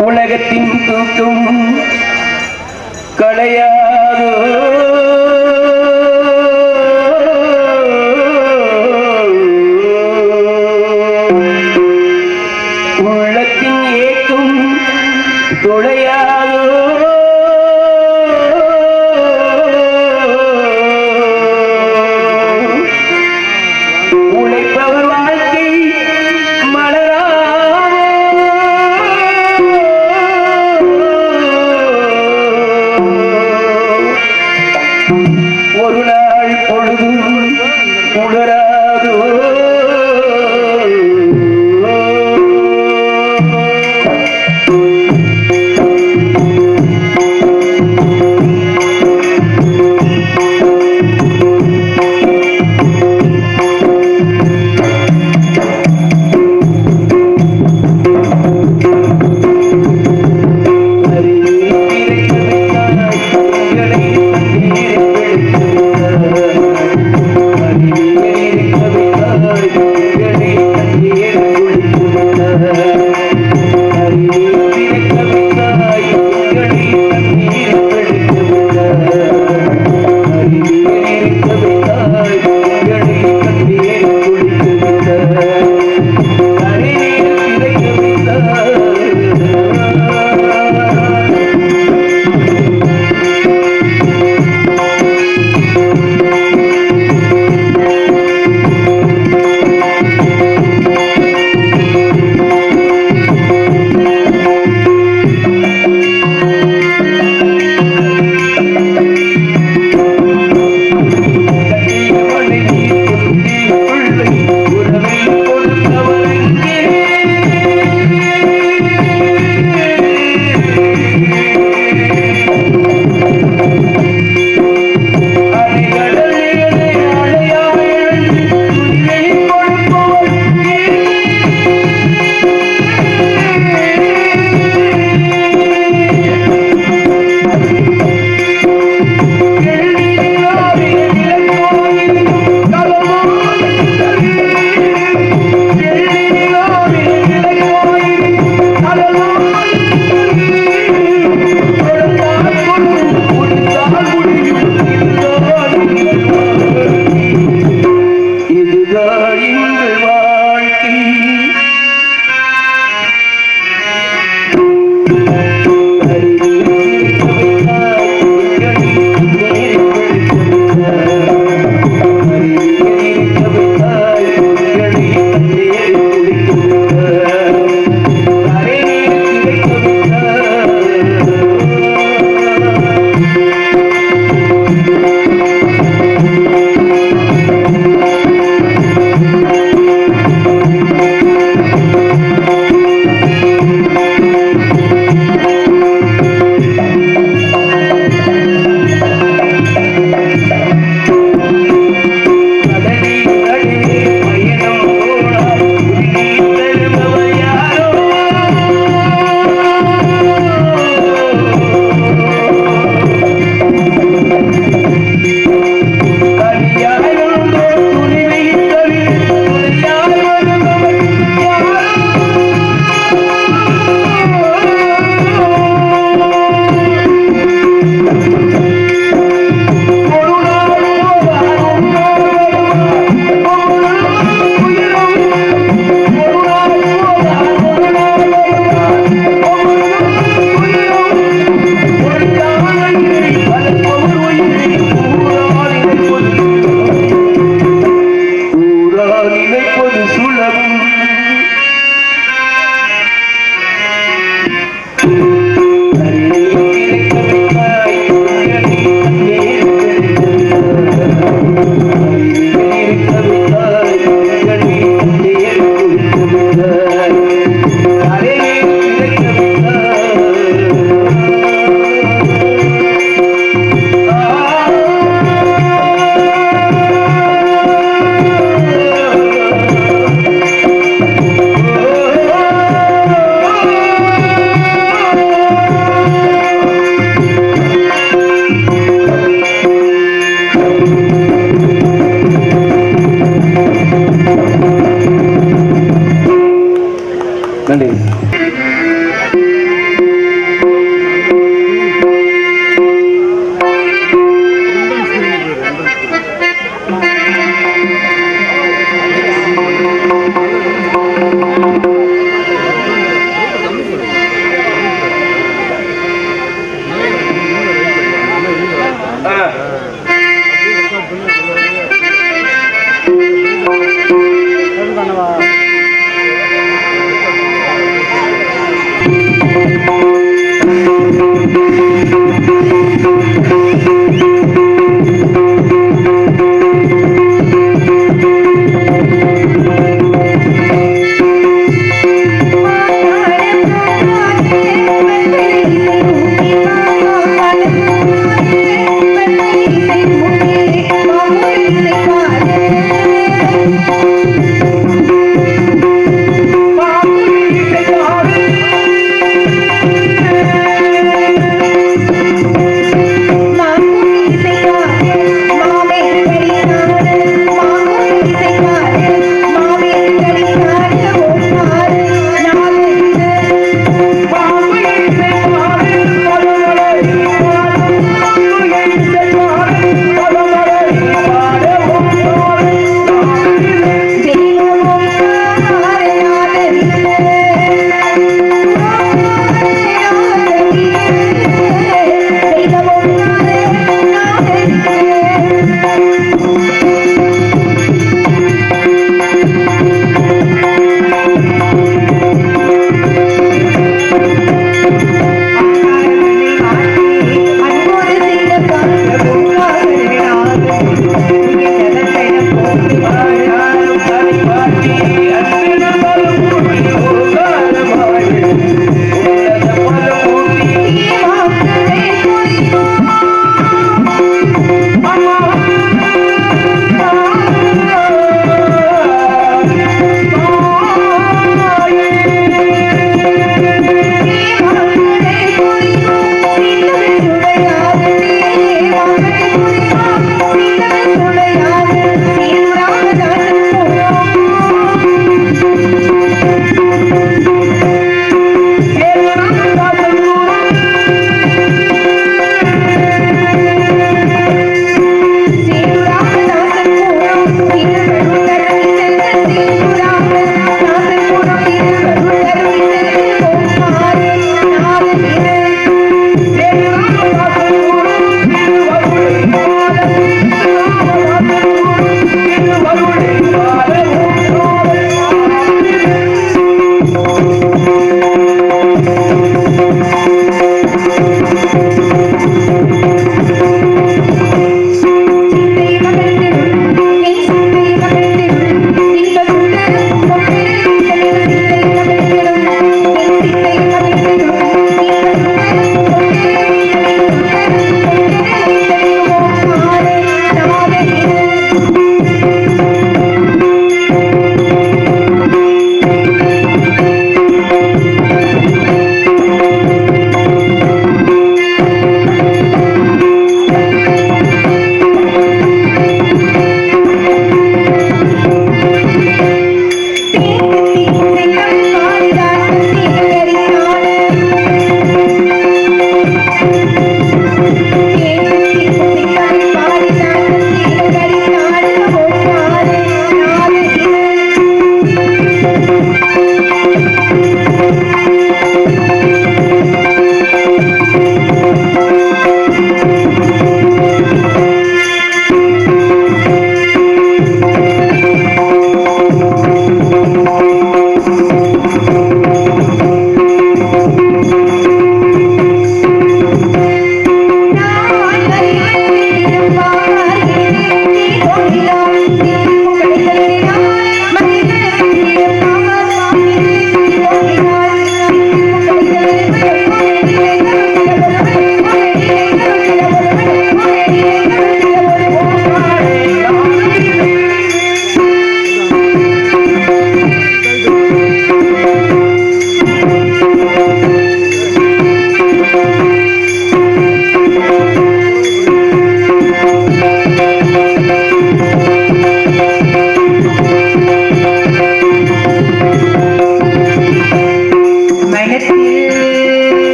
உலகத்தின் தூக்கம் களையாதோ உள்ளத்தின் ஏக்கம் தொலையாதோ உழைப்பவர் வாழ்க்கை மலராதோ ஒரு நாள் பொழுதும் உணராதோ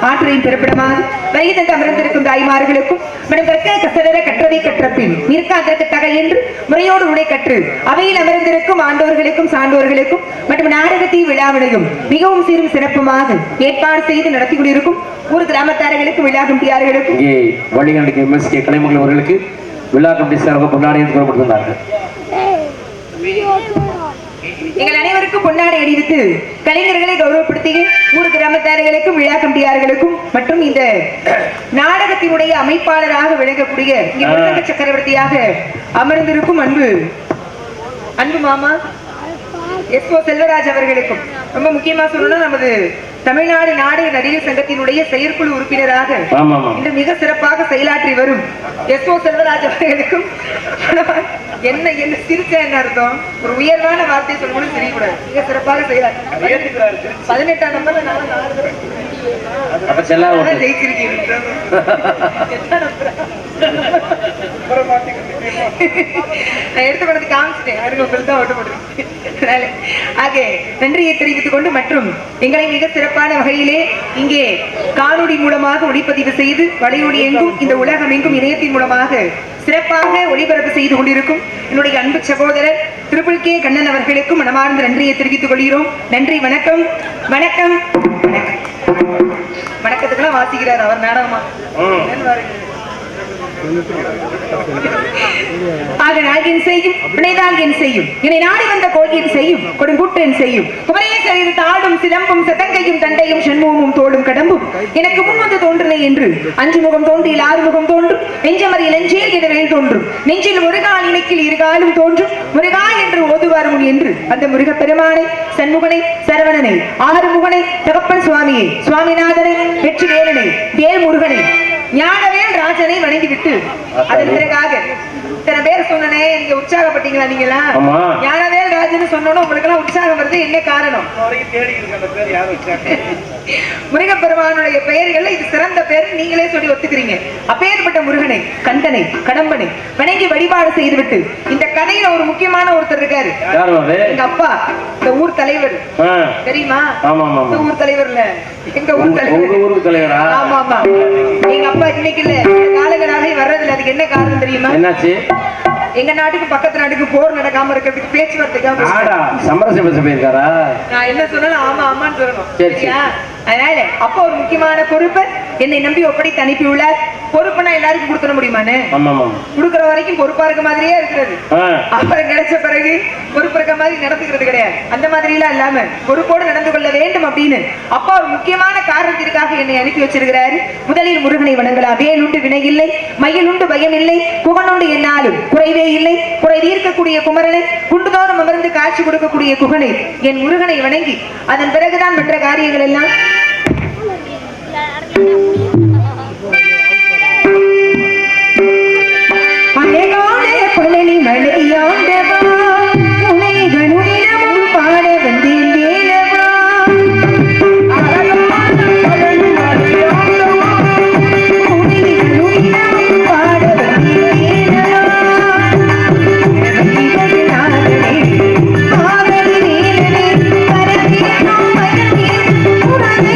ஆற்றலின் பிறப்பிடமாக வயது அமர்ந்திருக்கும் தாய்மார்களுக்கும் மனம் கற்க கசடர கற்றதை கற்ற பின் நிற்காதற்கு தகை என்று முறையோடு உடை கற்று அவையில் அமர்ந்திருக்கும் ஆண்டோர்களுக்கும் சான்றோர்களுக்கும் மற்றும் நாடகத்தை விழாவினையும் மிகவும் சீரும் சிறப்புமாக ஏற்பாடு செய்து நடத்தி கொண்டிருக்கும் ஊர் கிராமத்தார்களுக்கும் விழா கம்பியார்களுக்கும் வழிகாணிக்கு எம்எஸ்கே கலைமகள் அவர்களுக்கு விழா கம்பி சார்பாக கொண்டாடி கூறப்பட்டிருந்தார்கள். எங்கள் அனைவருக்கும் பொன்னாடை அணிவித்து கலைஞர்களை கௌரவப்படுத்தி ஊர் கிராமத்தார்களுக்கும் விழா கம்பியார்களுக்கும் மற்றும் இந்த நாடகத்தினுடைய அமைப்பாளராக விளங்கக்கூடிய சக்கரவர்த்தியாக அமர்ந்திருக்கும் அன்பு மாமா எஸ்.ஓ. செல்வராஜ் அவர்களுக்கும் ரொம்ப முக்கியமா சொல்லணும், நமது தமிழ்நாடு நாடக நடிகர் சங்கத்தினுடைய செயற்குழு உறுப்பினராக இன்று மிக சிறப்பாக செயலாற்றி வரும் எஸ்.ஓ. செல்வராஜ் அவர்களுக்கும் என்ன என்ன சிரிச்சா என்ன அர்த்தம், ஒரு உயர்வான வார்த்தையை சொல்லணும்னு தெரியக்கூடாது. மிக சிறப்பாக செயலாற்றி 18ஆம் நம்பர்ல ஜெயிச்சிருக்கீங்க. நான் எடுத்து கொண்டு காமிச்சிட்டேன், யாருக்கு உங்களுக்கு தான் ஓட்டு போட்டு. ஆக நன்றியை தெரிவித்துக் கொண்டு மற்றும் எங்களை மிக சிறப்பான வகையிலே இங்கே காணொளி மூலமாக ஒளிப்பதிவு செய்து வலையொலி எங்கும் இந்த உலகம் எங்கும் இணையத்தின் மூலமாக சிறப்பாக ஒளிபரப்பு செய்து கொண்டிருக்கும் என்னுடைய அன்பு சகோதரர் திரிபுல் கே கண்ணன் அவர்களுக்கும் மனமார்ந்த நன்றியை தெரிவித்துக் கொள்கிறோம். நன்றி, வணக்கம். வணக்கம் வணக்கத்துக்கெல்லாம் வாசிக்கிறார் அவர் நாடகமா. ஆக நாகின் செய்யும் வினைதாகின் செய்யும் என்னை நாடி வந்த கோழியின் செய்யும் கொடுங்கூற்றின் செய்யும் குமரேசரில் தாடும் சிலம்பும் சதங்கையும் தண்டையும் சண்முகமும் தோளும் கடம்பும் எனக்கு முன் வந்து தோன்றினை என்று 5 முகம் தோன்றில் 6 முகம் தோன்றும் நெஞ்சமறியில் நெஞ்சேல் என வேல் தோன்றும் நெஞ்சில் முருகால் இணைக்கில் இருகாலும் தோன்றும் முருகா என்று ஓதுவார் முன் என்று அந்த முருக பெருமானை சண்முகனை சரவணனை ஆறுமுகனை தகப்பன் சுவாமியை சுவாமிநாதனை வெற்றி வேலனை வேல் முருகனை ஞானவேல் ராஜனை வணங்கிவிட்டு அதன் பிறகாக இத்தனை பேர் சொன்னனே, நீங்க உற்சாகப்பட்டீங்களா? நீங்களா ஞானவேல் ராஜன் சொன்னோன்னு உங்களுக்கு எல்லாம் உற்சாகம் வருது, என்ன காரணம்? முருகப்பெருமானுடைய பெயர்கள் இது சிறந்த பேர், நீங்களே சொல்லி ஒத்துக்கிறீங்க. அப்பேற்பட்ட முருகனை கந்தனை கடம்பனை வணங்கி வழிபாடு செய்துவிட்டு இந்த கதையில ஒரு முக்கியமான ஒருத்தர் இருக்காரு. எங்க அப்பா இந்த ஊர் தலைவர் தெரியுமா? இந்த ஊர் தலைவர்ல எங்க ஊர் தலைவர். ஆமா ஆமா, எங்க அப்பா இன்னைக்கு இல்ல காலங்களாக வர்றதில்ல. அதுக்கு என்ன காரணம் தெரியுமா? என்னாச்சு? எங்க நாட்டுக்கு பக்கத்து நாட்டுக்கு போர் நடக்காம இருக்கிறதுக்கு பேச்சுவார்த்தைக்காக சமரசம் போயிருக்காரா? நான் என்ன சொன்னாலும் ஆமா ஆமான்னு சொல்லணும். சரியா? அதனால அப்ப ஒரு முக்கியமான பொறுப்பு என்னை நம்பி ஒப்படைத்து அனுப்பியுள்ளார். பொறுப்புனா எல்லாருக்கும் கொடுத்துட முடியுமான்னு கொடுக்குற வரைக்கும் பொறுப்பா இருக்க மாதிரியே இருக்கிறது. அப்புறம் கிடைச்ச பிறகு பொறுப்பு இருக்க மாதிரி நடந்துக்கிறது கிடையாது. அந்த மாதிரி எல்லாம் இல்லாம பொறுப்போடு நடந்து கொள்ள வேண்டும் அப்படின்னு அப்பா ஒரு முக்கியமான காரணத்திற்காக என்னை அனுப்பி வச்சிருக்கிறாரு. முதலில் முருகனை வணங்கலாம். வேலுண்டு வினை இல்லை, மயில் உண்டு பயம் இல்லை, குகனுண்டு என்னாலும் குறைவே இல்லை, குறை தீர்க்கக்கூடிய குமரனை குண்டுதோறும் அமர்ந்து காட்சி கொடுக்கக்கூடிய குகனை என் முருகனை வணங்கி அதன் பிறகுதான் மற்ற காரியங்கள் எல்லாம். பழனி மலையாண்டவா உனை கணுனிடமும் பாட வந்தேன் வேலவா. உனை கணுனிடமும் பாட வந்தேன் வேலவா. காவலி வேலனே பரவேணும் மகனே உறவே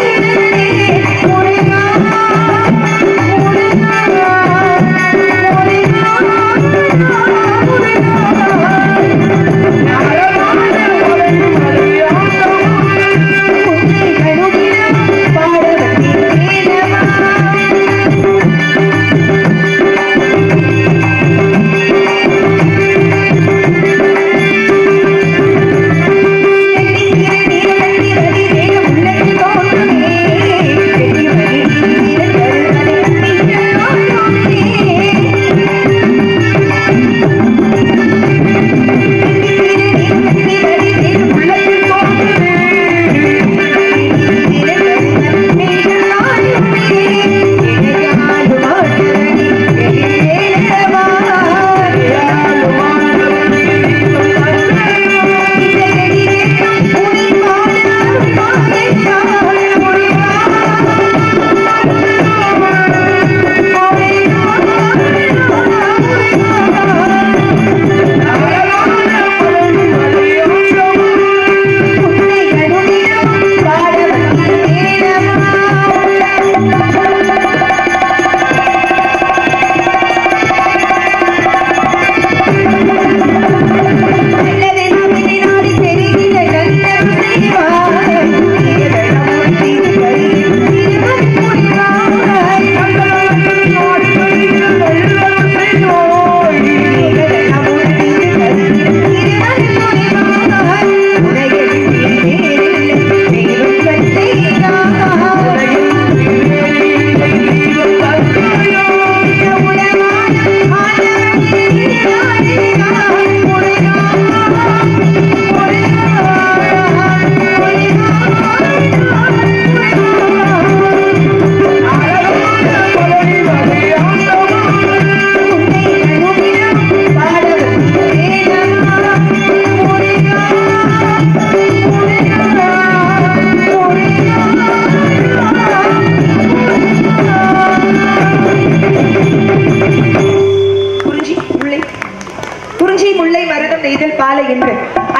என்று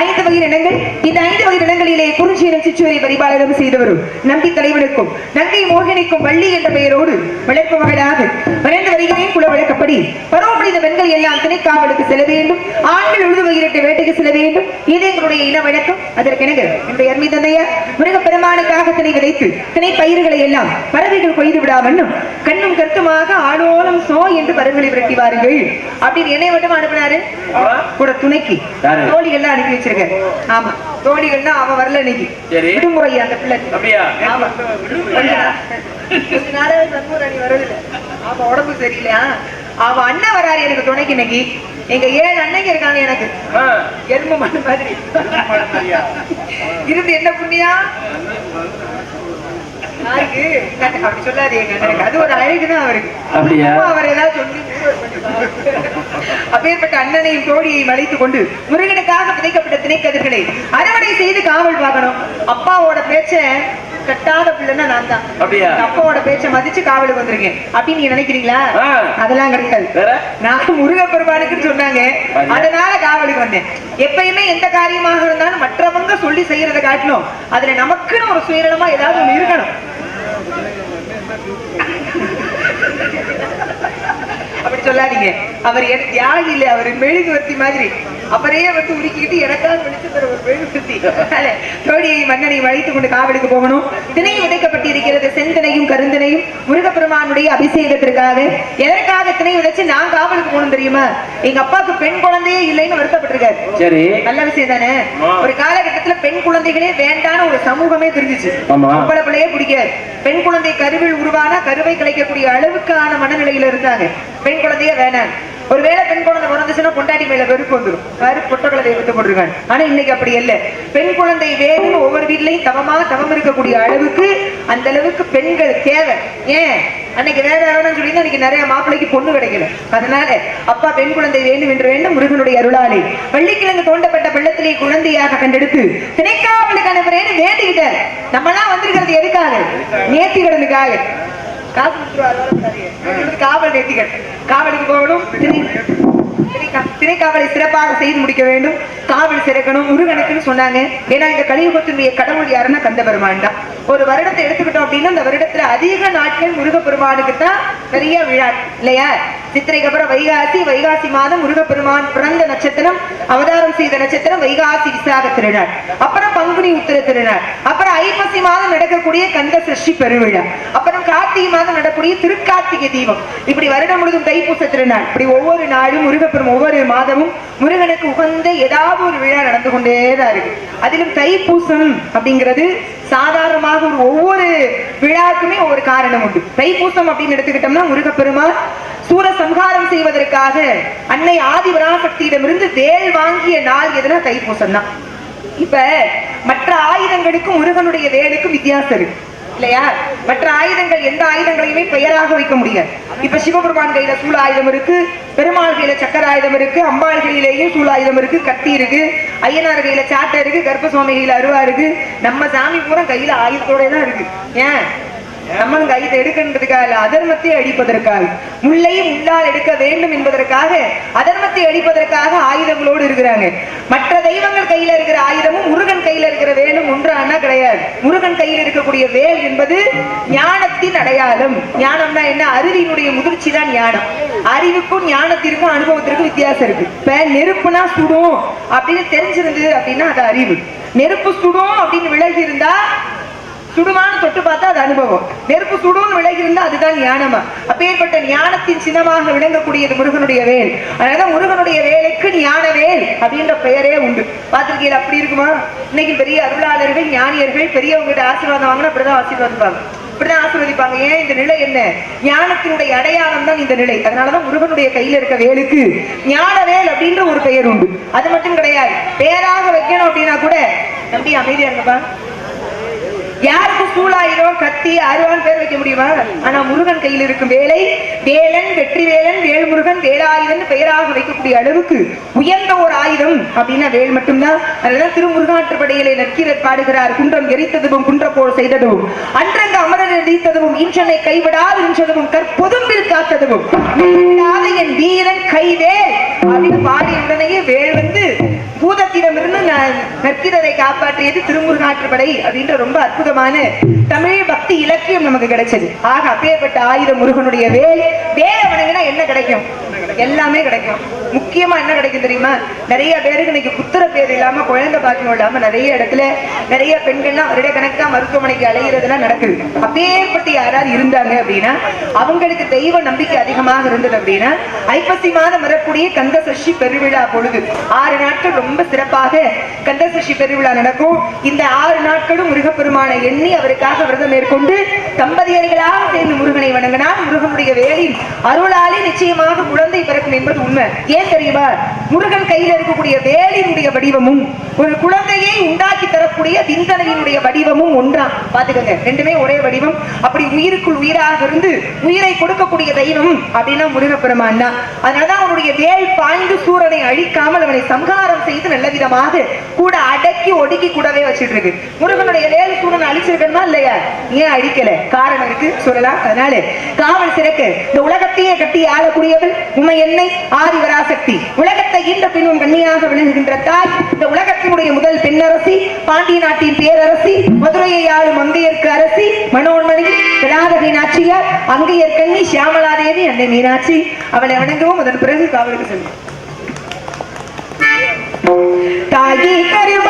5 வகை இடங்கள். இந்த 5 வகை இடங்களிலே குறிஞ்சியிலும் சிச்சுவரை பரிபாலனம் செய்தவரும் நம்பி தலைவனுக்கும் நங்கை மோகினிக்கும் வள்ளி என்ற பெயரோடு வளர்ப்பு மகளாக வளர்ந்து வருகிறேன். குல வழக்கப்படி பருவமடைந்த பெண்கள் எல்லாம் திணைக்காவலுக்கு செல்ல வேண்டும், ஆண்கள் உழுது வகிரட்டு வேட்டைக்கு செல்ல வேண்டும். இது எங்களுடைய இன வழக்கம். அதற்கெனக என்னுடைய அருமை தந்தையார் முருகப்பெருமானுக்காக திணை விதைத்து திணை பயிர்களை எல்லாம் பறவைகள் கொய்து விடாமன்னும் கண்ணும் கருத்துமாக ஆளோலம் சோ என்று பறவைகளை விரட்டி வாருங்கள் அப்படின்னு என்னை மட்டும் அனுப்பினாரு. கூட துணைக்கு தோழிகள்லாம் அனுப்பி வச்சிருக்க. ஆமா, தோழிகள்னா அவன் வரல இன்னைக்கு விடுமுறை அந்த பிள்ளை. ஆமா, வரல. ஆமா, உடம்பு சரியில்லையா? அவ அண்ணன் வராரு எனக்கு துணைக்கு. இன்னைக்கு எங்க 7 அண்ணங்க இருக்காங்க. எனக்கு எறும்பு மண்ணு மாதிரி இருந்து என்ன புண்ணியா அப்படி சொல்லாதீங்க. அது ஒரு அழகுதான் அவருக்கு. அவர் ஏதாவது சொல்லி அப்பேற்பட்ட அண்ணனையும் தோழியையும் அழைத்துக் கொண்டு முருகனுக்காக விதைக்கப்பட்ட திணைக்கதிர்களை அறுவடை செய்து காவல் பார்க்கணும். அப்பாவோட பேச்ச கட்டாத பிள்ளைன்னா நான் தான். அப்பாவோட பேச்ச மதிச்சு காவலுக்கு வந்திருக்கேன் அப்படின்னு நீங்க நினைக்கிறீங்களா? அதெல்லாம் கிடையாது. நான் முருகப்பெருமானுக்குன்னு சொன்னாங்க, அதனால காவலுக்கு வந்தேன். எப்பயுமே எந்த காரியமாக இருந்தாலும் மற்றவங்க சொல்லி செய்யறதை காட்டணும், அதுல நமக்குன்னு ஒரு சுயநலமா ஏதாவது ஒண்ணு இருக்கணும். அப்படி சொல்லாதீங்க. அவர் தியாகி இல்லை, அவர் மெழுகுவர்த்தி மாதிரி. அவரையே வந்து உருக்கிட்டு எனக்காக வெளிச்சு தர ஒரு மெழுகுவர்த்தி. தோழியை மன்னனையும் அழைத்துக் கொண்டு காவலுக்கு போகணும். திணை விதைக்கப்பட்டிருக்கிறது, செந்தினையும் கருந்தினையும் முருகப்பெருமானுடைய அபிஷேகத்திற்காக. எதற்காக திணை விதைச்சு நான் காவலுக்கு போகணும் தெரியுமா? எங்க அப்பாவுக்கு பெண் குழந்தையே இல்லைன்னு வருத்தப்பட்டிருக்காரு. சரி, நல்ல விஷயம் தானே. ஒரு காலகட்டத்துல பெண் குழந்தைகளே வேண்டான ஒரு சமூகமே தெரிஞ்சிச்சு. பொம்பளை பிள்ளையே பிடிக்காது. பெண் குழந்தை கருவில் உருவான கருவை கலைக்கக்கூடிய அளவுக்கான மனநிலையில இருந்தாங்க. பெண் குழந்தைய வேணாம். ஒருவேளை பெண் குழந்தை பிறந்துச்சுன்னா பொண்டாட்டி மேல வெறுப்பு வந்துடும். பொட்டக்குழந்தை தெய்வத்தை போட்டிருக்காங்க. ஆனா இன்னைக்கு அப்படி இல்ல. பெண் குழந்தை வேணும்னு ஒவ்வொரு வீட்லயும் தவம் இருக்கக்கூடிய அளவுக்கு அந்த அளவுக்கு பெண்கள் தேவை. ஏன் அன்னைக்கு வேற வேணும்னு சொல்லி இன்னைக்கு நிறைய மாப்பிள்ளைக்கு பொண்ணு கிடைக்கல. அதனால அப்பா பெண் குழந்தை வேண்டும் என்று வேண்டும் முருகனுடைய அருளாலே வள்ளிக்கிழங்கு தோண்டப்பட்ட வெள்ளத்திலே குழந்தையாக கண்டெடுத்து திணைக்காவலுக்கு அனுப்புறேன்னு வேண்டிக்கிட்டார். நம்ம எல்லாம் வந்திருக்கிறது எதுக்காக? நேர்த்திகடனுக்காக. காவல் நேர்த்திகள். காவலுக்கு போகணும், திணைக்காவலை சிறப்பாக செய்து முடிக்க வேண்டும், காவல் சிறக்கணும் முருகனுக்குன்னு சொன்னாங்க. ஏன்னா இந்த கலியுகத்தினுடைய கடவுள் யாருன்னா கந்தபெருமான் தான். ஒரு வருடத்தை எடுத்துக்கிட்டோம் அப்படின்னா அந்த வருடத்துல அதிக நாட்கள் முருகப்பெருமானுக்கு தான் நிறைய விழா இல்லையா? சித்திரைக்கு அப்புறம் வைகாசி, வைகாசி மாதம் முருகப்பெருமான் பிறந்த நட்சத்திரம், அவதாரம் செய்த நட்சத்திரம் வைகாசி விசாக திருநாள், அப்புறம் பங்குனி உத்திர திருநாள், அப்புறம் ஐப்பசி மாதம் நடக்கக்கூடிய கந்த சஷ்டி பெருவிழா, அப்புறம் கார்த்திகை மாதம் நடக்கக்கூடிய திருக்கார்த்திகை தீபம், இப்படி வருடம் முழுதும் தைப்பூச திருநாள். இப்படி ஒவ்வொரு நாளும் முருகப்பெருமான் ஒவ்வொரு மாதமும் முருகனுக்கு உகந்த ஏதாவது ஒரு விழா நடந்து கொண்டேதான் இருக்கு. அதிலும் தைப்பூசம் அப்படிங்கிறது சாதாரணமாக ஒவ்வொரு விழாக்குமே ஒவ்வொரு காரணம் உண்டு. தைப்பூசம் அப்படின்னு எடுத்துக்கிட்டோம்னா முருகப்பெருமான் சூர சம்ஹாரம் செய்வதற்காக அன்னை ஆதிபராசக்தியிடமிருந்து வேல் வாங்கிய நாள் எதுனா தைப்பூசம் தான். இப்ப மற்ற ஆயுதங்களுக்கும் முருகனுடைய வேலுக்கும் வித்தியாசம் இருக்கு இல்லையா? மற்ற ஆயுதங்கள் எந்த ஆயுதங்களையுமே பெயராக வைக்க முடியாது. இப்ப சிவபெருமான் கையில சூழ ஆயுதம் இருக்கு, பெருமாள் கையில சக்கர ஆயுதம் இருக்கு, அம்பாள் கையிலேயும் சூழ ஆயுதம் இருக்கு, கத்தி இருக்கு, ஐயனார் கையில சாட்டை இருக்கு, கர்ப்பசுவாமி கையில அருவா இருக்கு. நம்ம சாமி பூரா கையில ஆயுதத்தோட தான் இருக்கு. ஏன்? நம்மளும் கையில எடுக்கின்றதுக்காக இல்ல, அதர்மத்தை அழிப்பதற்காக. முல்லை முள்ளால் எடுக்க வேண்டும் என்பதற்காக, அதர்மத்தை அழிப்பதற்காக ஆயுதங்களோடு இருக்கிறாங்க. மற்ற தெய்வங்கள் கையில இருக்கிற ஆயுதமும் முருகன் கையில இருக்கிற வேலும் ஒன்றானா கிடையாது. முருகன் கையில் இருக்கக்கூடிய வேல் என்பது ஞானத்தின் அடையாளம். ஞானம்னா என்ன? அறிவினுடைய முதிர்ச்சி தான் ஞானம். அறிவுக்கும் ஞானத்திற்கும் அனுபவத்திற்கும் வித்தியாசம் இருக்கு. இப்ப நெருப்புனா சுடும் அப்படின்னு தெரிஞ்சிருந்தது அப்படின்னா அது அறிவு. நெருப்பு சுடும் அப்படின்னு விலகி இருந்தா சுடுமான்னு தொட்டு பார்த்தா அது அனுபவம். நெருப்பு சுடுன்னு விலகி இருந்தா அதுதான் ஞானமா. அப்பேற்பட்ட ஞானத்தின் சின்னமாக விளங்கக்கூடியது முருகனுடைய வேல். அதனால முருகனுடைய வேலுக்கு ஞான வேல் அப்படின்ற பெயரே உண்டு. பார்த்திருக்கீங்க? அப்படி இருக்குமா? இன்னைக்கு பெரிய அருளாளர்கள் ஞானியர்கள் பெரியவங்க கிட்ட ஆசீர்வாதம் வாங்கினா அப்படிதான் ஆசீர்வாதிப்பாங்க, இப்படிதான் ஆசீர்வதிப்பாங்க. ஏன்? இந்த நிலை என்ன? ஞானத்தினுடைய அடையாளம் தான் இந்த நிலை. அதனாலதான் முருகனுடைய கையில இருக்க வேலுக்கு ஞான வேல் அப்படின்ற ஒரு பெயர் உண்டு. அது மட்டும் கிடையாது, பெயராக வைக்கணும் அப்படின்னா கூட நம்பி அமைதியா இருங்கப்பா. யாருக்கும் சூழாயிரம் கத்தி அருவான் பேர் வைக்க முடியுமா? ஆனா முருகன் கையில் இருக்கும் வேலை வேலன், வெற்றி வேலன், வேல்முருகன், வேலாயுதன் பெயராக வைக்கக்கூடிய அளவுக்கு உயர்ந்த ஒரு ஆயுதம் அப்படின்னா வேல் மட்டும்தான். அதனால திருமுருகாற்றுப்படையிலே நக்கீரர் பாடுகிறார், குன்றம் எரித்ததும் குன்ற போல் செய்ததும் அன்றங்க அமரர் எரித்ததும் இன்றனை கைவிடாது நின்றதும் கற்பொதும்பில் காத்ததும் என் வீரன் கைவேல் அப்படின்னு பாடிய உடனேயே வேல் வந்து பூதத்திடமிருந்து நற்கிறதை காப்பாற்றியது திருமுருகாற்றுப்படை அப்படின்ற ரொம்ப அற்புதமான தமிழ் பக்தி இலக்கியம் நமக்கு கிடைச்சது. ஆக அப்பேற்பட்ட ஆயுத முருகனுடைய வேலை வணங்கினா என்ன கிடைக்கும்? எல்லாமே கிடைக்கும். முக்கியமா என்ன கிடைக்கும் தெரியுமா? நிறைய பேருக்கு இன்னைக்கு புத்திர பேர் இல்லாம குழந்தை பாக்கியம் இல்லாம நிறைய இடத்துல நிறைய பெண்கள்லாம் வருட கணக்கா மருத்துவமனைக்கு அலைகிறதுலாம் நடக்குது. அப்பேற்பட்டு யாராவது இருந்தாங்க அப்படின்னா, அவங்களுக்கு தெய்வ நம்பிக்கை அதிகமாக இருந்தது அப்படின்னா, ஐப்பசி மாதம் வரக்கூடிய கந்த சஷ்டி பெருவிழா பொழுது 6 நாட்கள் ரொம்ப சிறப்பாக கந்த சஷ்டி பெருவிழா நடக்கும். இந்த 6 நாட்களும் முருகப்பெருமானை எண்ணி அவருக்காக விரதம் மேற்கொண்டு தம்பதியர்களாக சேர்ந்து முருகனை வணங்கினால் முருகனுடைய வேலில் அருளாலே நிச்சயமாக குழந்தை பிறக்கும் என்பது உண்மை. ஏன் தெரியுமா? முருகன் கையில் இருக்கக்கூடிய வேலினுடைய வடிவமும் ஒரு குழந்தையை உண்டாக்கி தரக்கூடிய விந்தனையினுடைய வடிவமும் ஒன்றா. பாத்துக்கங்க, ரெண்டுமே ஒரே வடிவம். அப்படி உயிருக்குள் உயிராக இருந்து உயிரை கொடுக்கக்கூடிய தெய்வம் அப்படின்னா முருகப்பெருமான் தான். அதனாலதான் அவனுடைய வேல் பாய்ந்து சூரனை அழிக்காமல் அவனை சம்ஹாரம் செய்து நல்ல விதமாக கூட அடக்கி ஒடுக்கி கூடவே வச்சிட்டு இருக்கு. முருகனுடைய வேல் சூரனை அழிச்சிருக்கணுமா இல்லையா? ஏன் அழிக்கல? காரணம் இருக்கு, சொல்லலாம். அதனால காவல் சிறக்கு இந்த உலகத்தையே கட்டி ஆளக்கூடியவள் உமை என்னை ஆதிவராசக்தி. உலகத்தை ஈன்ற பின்னும் கண்ணியாக விளங்குகின்ற தாய், இந்த உலகத்தினுடைய முதல் பெண்ணரசி, பாண்டிய நாட்டின் பேரரசி, மதுரையை ஆளும் அங்கையர்க்கு அரசி, மனோன்மணி கிடாதகை நாச்சியார், அங்கையர் கண்ணி சியாமலாதேவி, அன்னை மீனாட்சி. அவளை வணங்கவும் அதன் பிறகு காவலுக்கு செல்லும். தாயே கருவ